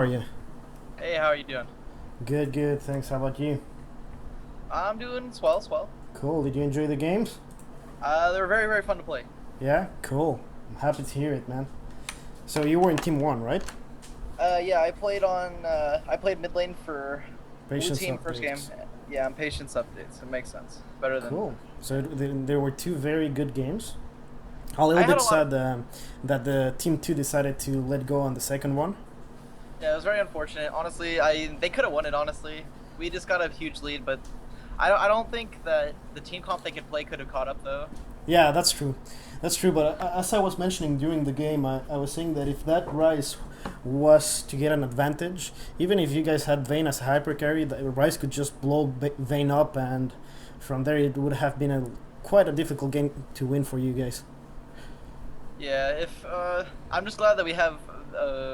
How are you? Hey, how are you doing? Good, good. Thanks. How about you? I'm doing swell, swell. Cool. Did you enjoy the games? They were very, very fun to play. Yeah, cool. I'm happy to hear it, man. So you were in Team One, right? Yeah, I played mid lane for blue Patience team first game. updates. Yeah, I'm patience updates. It makes sense. Better than Cool. So there were two very good games. A little I had bit a lot of. sad that the Team Two decided to let go on the second one. Yeah, it was very unfortunate. Honestly, I they could have won it. Honestly, we just got a huge lead, but I don't think that the team comp they could play could have caught up though. Yeah, that's true. That's true. But as I was mentioning during the game, I was saying that if that Rise was to get an advantage, even if you guys had Vayne as a hyper carry, the Rise could just blow Vayne up, and from there it would have been quite a difficult game to win for you guys. Yeah, if I'm just glad that we have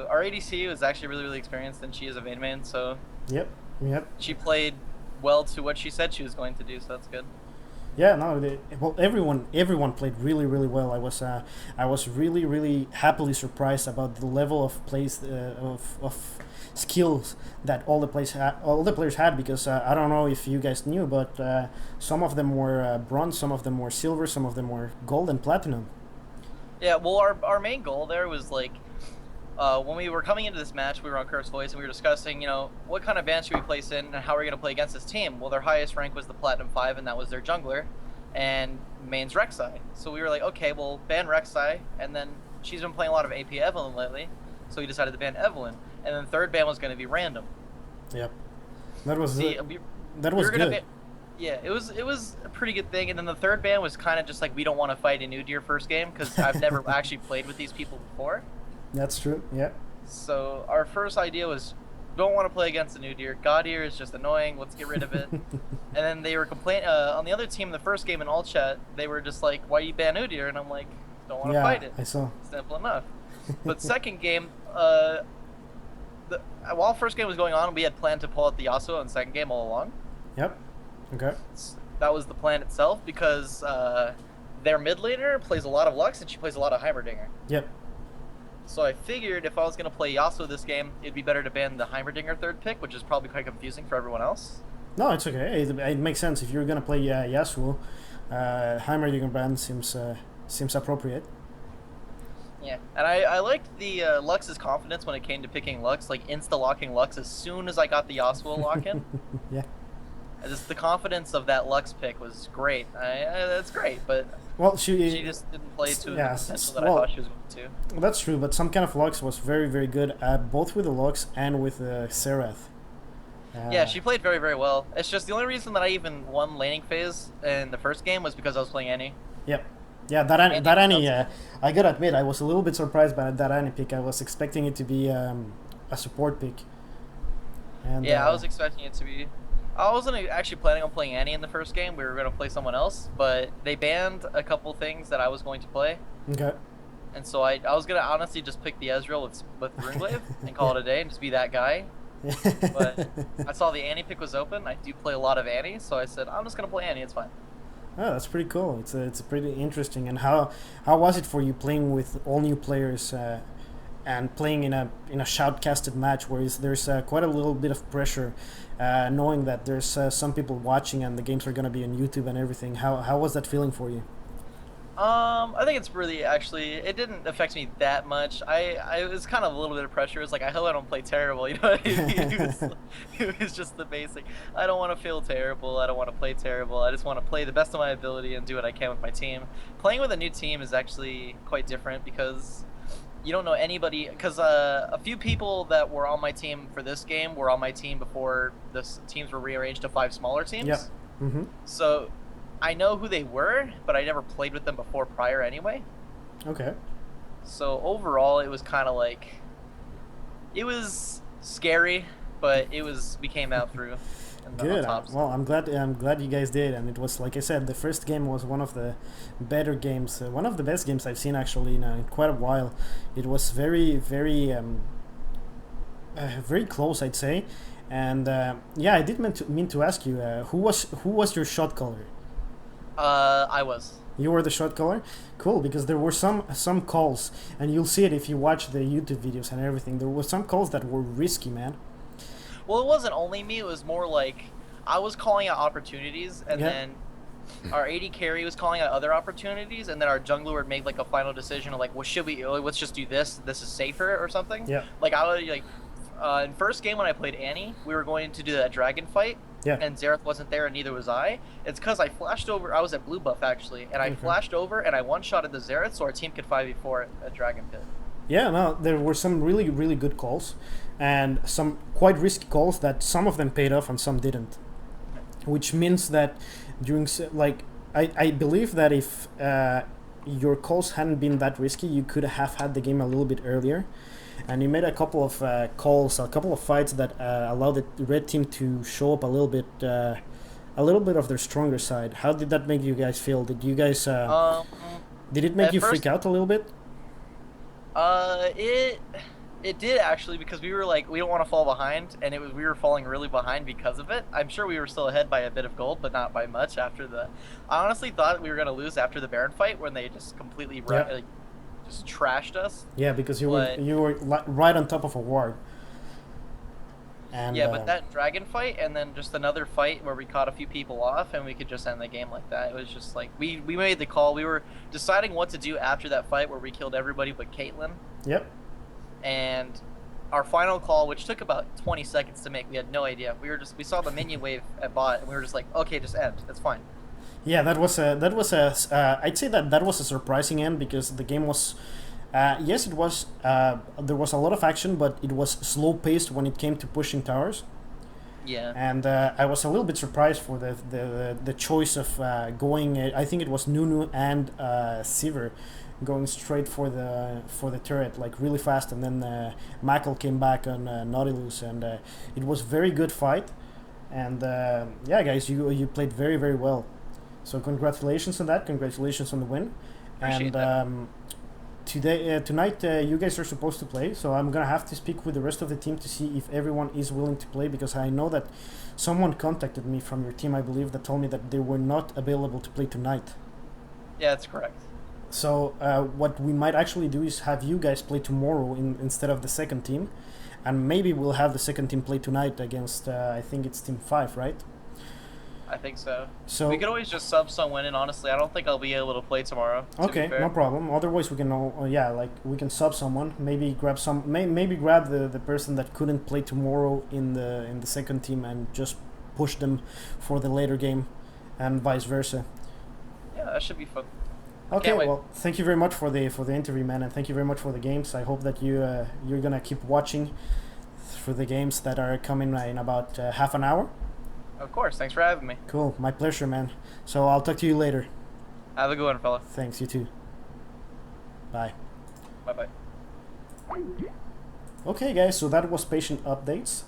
our ADC was actually really, really experienced, and she is a main man, so Yep. Yep. she played well to what she said she was going to do. So that's good. Yeah, no, well, everyone played really, really well. I was really, really happily surprised about the level of plays of skills that all the players had because I don't know if you guys knew, but some of them were bronze, some of them were silver, some of them were gold and platinum. Yeah, well, our main goal there was like, when we were coming into this match, we were on Curse Voice and we were discussing, what kind of band should we place in and how are we going to play against this team? Well, their highest rank was the Platinum 5, and that was their jungler, and main's Rek'Sai. So we were like, okay, well, ban Rek'Sai, and then she's been playing a lot of AP Evelynn lately, so we decided to ban Evelynn. And then third ban was going to be random. Yep, that was See, that we was were going to good. ban. Yeah, it was a pretty good thing, and then the third ban was kind of just like we don't want to fight a new deer first game because I've never actually played with these people before. That's true. Yeah. So our first idea was, don't want to play against the new deer. God ear is just annoying. Let's get rid of it. And then they were complaining on the other team. The first game in all chat, they were just like, "Why you ban Udyr?" And I'm like, "Don't want to Yeah, fight it. I saw. Simple enough." But second game, while first game was going on, we had planned to pull out the Yasuo in second game all along. Yep. Okay. That was the plan itself because their mid laner plays a lot of Lux and she plays a lot of Heimerdinger. Yep. So I figured if I was going to play Yasuo this game, it'd be better to ban the Heimerdinger third pick, which is probably quite confusing for everyone else. No, it's okay. It makes sense if you're gonna play Yasuo. Heimerdinger brand seems appropriate. Yeah, and I liked the Lux's confidence when it came to picking Lux, like insta-locking Lux as soon as I got the Yasuo lock-in. Yeah. Just the confidence of that Lux pick was great. That's great, but Well, she just didn't play to the potential that I well, thought she was going to. that's true. But some kind of Lux was very, very good at both with the Lux and with Serath. Yeah, Uh, she played very, very well. It's just the only reason that I even won laning phase in the first game was because I was playing Annie. yep. Yeah, Annie that was Annie. outside. I gotta admit, I was a little bit surprised by that Annie pick. I was expecting it to be a support pick. And Yeah, I was expecting it to be. I wasn't actually planning on playing Annie in the first game. We were going to play someone else, but they banned a couple things that I was going to play. okay. And so I was going to honestly just pick the Ezreal with Runeglaive and call it a day and just be that guy. But I saw the Annie pick was open. I do play a lot of Annie, so I said, I'm just going to play Annie. It's fine. Oh, that's pretty cool. It's pretty interesting. And how was it for you playing with all new players and playing in a shoutcasted match where there's quite a little bit of pressure, knowing that there's some people watching and the games are gonna be on YouTube and everything. How was that feeling for you? I think it's really actually it didn't affect me that much. I was kind of a little bit of pressure. It's like I hope I don't play terrible. You know, it was just the basic. I don't want to feel terrible. I don't want to play terrible. I just want to play the best of my ability and do what I can with my team. Playing with a new team is actually quite different because you don't know anybody. Because a few people that were on my team for this game were on my team before the teams were rearranged to five smaller Yeah. teams. Mm-hmm. So I know who they were, but I never played with them before prior anyway. Okay. So overall, it was kind of like it was scary, but we came out through and on Good. top. Well, I'm glad you guys did, and it was like I said, the first game was one of the better games, one of the best games I've seen actually in quite a while. It was very, very, very close, I'd say. And yeah, I did mean to ask you, who was your shot caller? I was. You were the shot caller? Cool, because there were some calls, and you'll see it if you watch the YouTube videos and everything. There were some calls that were risky, man. Well, it wasn't only me. It was more like I was calling out opportunities, and Yeah. then our AD carry was calling out other opportunities, and then our jungler would make like a final decision of like, well, should we? Let's just do this. This is safer or something. Yeah. Like I would like in first game when I played Annie, we were going to do that dragon fight. Yeah. And Xerath wasn't there, and neither was I. It's because I flashed over. I was at blue buff actually, and I Okay. flashed over and I one-shotted the Xerath, so our team could 5v4 at Dragon Pit. Yeah, no, there were some really, really good calls, and some quite risky calls that some of them paid off and some didn't. Which means that like, I believe that if your calls hadn't been that risky, you could have had the game a little bit earlier. And you made a couple of calls, a couple of fights that allowed the red team to show up a little bit of their stronger side. How did that make you guys feel? Did you guys did it make at you first- freak out a little bit? It did actually, because we were like, we don't want to fall behind, and we were falling really behind because of it. I'm sure we were still ahead by a bit of gold, but not by much after the. I honestly thought we were gonna lose after the Baron fight when they just completely Yeah. like, just trashed us. Yeah, because But- you were right on top of a ward. And Yeah, but that dragon fight and then just another fight where we caught a few people off and we could just end the game like that. It was just like we made the call. We were deciding what to do after that fight where we killed everybody but Caitlyn. Yep. And our final call, which took about 20 seconds to make, we had no idea. We saw the minion wave at bot and we were just like, okay, just end. It's fine. Yeah, that was a I'd say that was a surprising end because the game was yes, it was there was a lot of action, but it was slow paced when it came to pushing towers. Yeah. And I was a little bit surprised for the choice of going. I think it was Nunu and Sivir going straight for the turret like really fast, and then Michael came back on Nautilus, and it was very good fight. And yeah, guys, you played very, very well. So congratulations on that. Congratulations on the win. Appreciate And that. tonight you guys are supposed to play, so I'm gonna have to speak with the rest of the team to see if everyone is willing to play, because I know that someone contacted me from your team, I believe, that told me that they were not available to play tonight. Yeah, that's correct. So what we might actually do is have you guys play tomorrow instead of the second team, and maybe we'll have the second team play tonight against I think it's Team 5, right? I think so. So We could always just sub someone, and honestly, I don't think I'll be able to play tomorrow. To be okay, fair. no problem. Otherwise, we can we can sub someone. Maybe grab maybe grab the person that couldn't play tomorrow in the second team and just push them for the later game, and vice versa. Yeah, that should be fun. Okay, wait. well, thank you very much for the interview, man, and thank you very much for the games. I hope that you're gonna keep watching for the games that are coming in about half an hour. Of course. Thanks for having me. Cool, my pleasure, man. So I'll talk to you later. Have a good one, fella. Thanks, you too. Bye. Bye bye. Okay, guys, so that was Patient Updates.